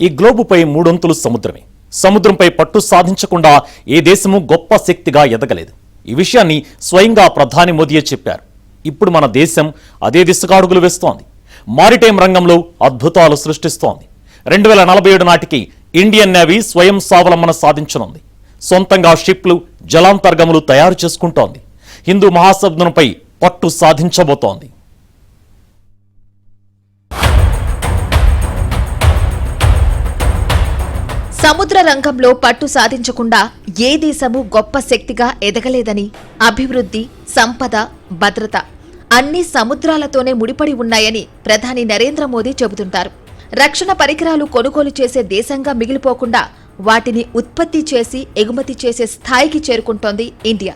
ఈ గ్లోబుపై మూడొంతులు సముద్రమే. సముద్రంపై పట్టు సాధించకుండా ఏ దేశము గొప్ప శక్తిగా ఎదగలేదు. ఈ విషయాన్ని స్వయంగా ప్రధాని మోదీయే చెప్పారు. ఇప్పుడు మన దేశం అదే దిశగా అడుగులు వేస్తోంది. మారిటైమ్ రంగంలో అద్భుతాలు సృష్టిస్తోంది. 2047 నాటికి ఇండియన్ నేవీ స్వయం స్వావలంబన సాధించనుంది. సొంతంగా షిప్లు, జలాంతర్గములు తయారు చేసుకుంటోంది. హిందూ మహాసముద్రంపై పట్టు సాధించబోతోంది. సముద్ర రంగంలో పట్టు సాధించకుండా ఏ దేశము గొప్ప శక్తిగా ఎదగలేదని, అభివృద్ధి, సంపద, భద్రత అన్ని సముద్రాలతోనే ముడిపడి ఉన్నాయని ప్రధాని నరేంద్ర మోదీ చెబుతుంటారు. రక్షణ పరికరాలు కొనుగోలు చేసే దేశంగా మిగిలిపోకుండా వాటిని ఉత్పత్తి చేసి ఎగుమతి చేసే స్థాయికి చేరుకుంటోంది ఇండియా.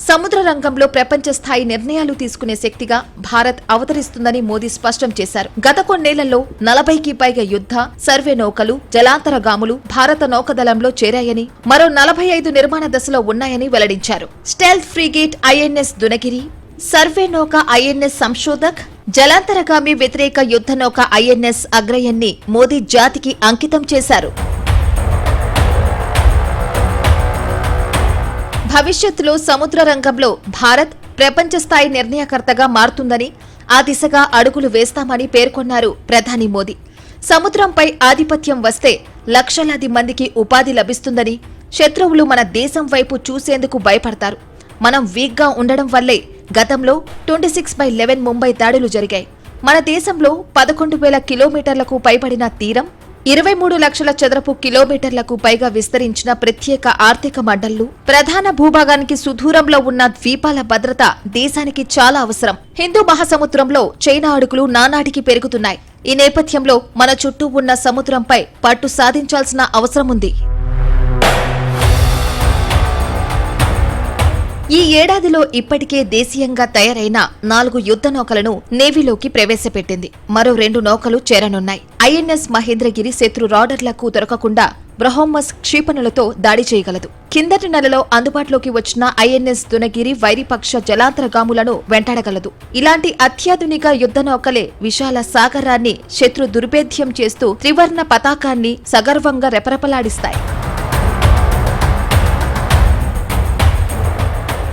సముద్ర రంగంలో ప్రపంచ స్థాయి నిర్ణయాలు తీసుకునే శక్తిగా భారత్ అవతరిస్తుందని మోదీ స్పష్టం చేశారు. గత కొన్నేళ్లలో 40కి పైగా యుద్ధ, సర్వే నౌకలు, జలాంతరగాములు భారత నౌకదళంలో చేరాయని, మరో 45 నిర్మాణ దశలో ఉన్నాయని వెల్లడించారు. Stealth frigate INS Dunagiri, survey నౌక ఐఎన్ఎస్ సంశోధక్, జలాంతరగామి వ్యతిరేక యుద్ధ నౌక ఐఎన్ఎస్ అగ్రయన్ని మోదీ జాతికి అంకితం చేశారు. భవిష్యత్తులో సముద్ర రంగంలో భారత్ ప్రపంచ స్థాయి నిర్ణయకర్తగా మారుతుందని, ఆ దిశగా అడుగులు వేస్తామని పేర్కొన్నారు ప్రధాని మోదీ. సముద్రంపై ఆధిపత్యం వస్తే లక్షలాది మందికి ఉపాధి లభిస్తుందని, శత్రువులు మన దేశం వైపు చూసేందుకు భయపడతారు. మనం వీక్గా ఉండడం వల్లే గతంలో 26/11 ముంబై దాడులు జరిగాయి. మన దేశంలో 11,000 కిలోమీటర్లకు పైబడిన తీరం, 23 లక్షల చదరపు కిలోమీటర్లకు పైగా విస్తరించిన ప్రత్యేక ఆర్థిక మండళ్లు, ప్రధాన భూభాగానికి సుదూరంలో ఉన్న ద్వీపాల భద్రత దేశానికి చాలా అవసరం. హిందూ మహాసముద్రంలో చైనా అడుగులు నానాటికి పెరుగుతున్నాయి. ఈ నేపథ్యంలో మన చుట్టూ ఉన్న సముద్రంపై పట్టు సాధించాల్సిన అవసరం ఉంది. ఈ ఏడాదిలో ఇప్పటికే దేశీయంగా తయారైన 4 యుద్ధ నౌకలను నేవీలోకి ప్రవేశపెట్టింది. మరో 2 నౌకలు చేరనున్నాయి. ఐఎన్ఎస్ మహేంద్రగిరి శత్రు రాడర్లకు దొరకకుండా బ్రహ్మోస్ క్షిపణులతో దాడి చేయగలదు. కిందటి నెలలో అందుబాటులోకి వచ్చిన ఐఎన్ఎస్ దునగిరి వైరిపక్ష జలాంతరగాములను వెంటాడగలదు. ఇలాంటి అత్యాధునిక యుద్ధ నౌకలే విశాల సాగరాన్ని శత్రు దుర్భేద్యం చేస్తూ త్రివర్ణ పతాకాన్ని సగర్వంగా రెపరెపలాడిస్తాయి.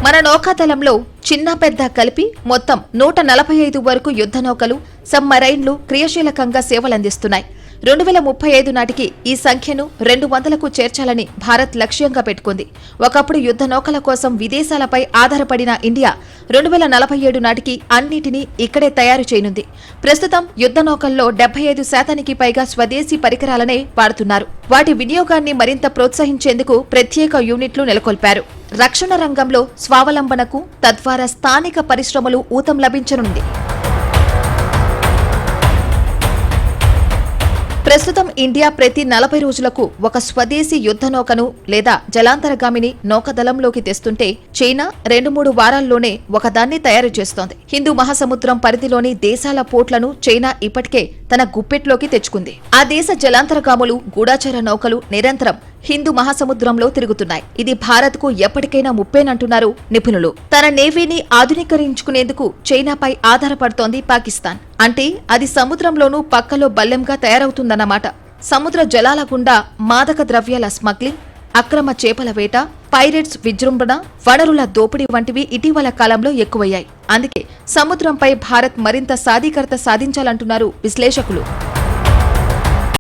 మన నౌకాదళంలో చిన్న పెద్ద కలిపి మొత్తం 145 వరకు యుద్ధ నౌకలు, సబ్మరైన్లు క్రియాశీలకంగా సేవలందిస్తున్నాయి. 2035 నాటికి ఈ సంఖ్యను 200కు చేర్చాలని భారత్ లక్ష్యంగా పెట్టుకుంది. ఒకప్పుడు యుద్ధ నౌకల కోసం విదేశాలపై ఆధారపడిన ఇండియా 2047 నాటికి అన్నిటినీ ఇక్కడే తయారు చేయనుంది. ప్రస్తుతం యుద్ధ నౌకల్లో 75% పైగా స్వదేశీ పరికరాలనే వాడుతున్నారు. వాటి వినియోగాన్ని మరింత ప్రోత్సహించేందుకు ప్రత్యేక యూనిట్లు నెలకొల్పారు. రక్షణ రంగంలో స్వావలంబనకు, తద్వారా స్థానిక పరిశ్రమలు ఊతం లభించనుంది. ప్రస్తుతం ఇండియా ప్రతి 40 రోజులకు ఒక స్వదేశీ యుద్ధ నౌకను లేదా జలాంతరగామిని నౌకాదళంలోకి తెస్తుంటే, చైనా 2-3 వారాల్లోనే ఒకదాన్ని తయారు చేస్తోంది. హిందూ మహాసముద్రం పరిధిలోని దేశాల పోర్ట్లను చైనా ఇప్పటికే తన గుప్పెట్లోకి తెచ్చుకుంది. ఆ దేశ జలాంతరగాములు, గూఢాచార నౌకలు నిరంతరం హిందూ మహాసముద్రంలో తిరుగుతున్నాయి. ఇది భారత్కు ఎప్పటికైనా ముప్పేనంటున్నారు నిపుణులు. తన నేవీని ఆధునీకరించుకునేందుకు చైనాపై ఆధారపడుతోంది పాకిస్తాన్. అంటే అది సముద్రంలోనూ పక్కలో బల్లెంగా తయారవుతుందన్నమాట. సముద్ర జలాల గుండా మాదక ద్రవ్యాల స్మగ్లింగ్, అక్రమ చేపల వేట, పైరేట్స్ విజృంభణ, వనరుల దోపిడీ వంటివి ఇటీవల కాలంలో ఎక్కువయ్యాయి. అందుకే సముద్రంపై భారత్ మరింత సాధికారత సాధించాలంటున్నారు విశ్లేషకులు.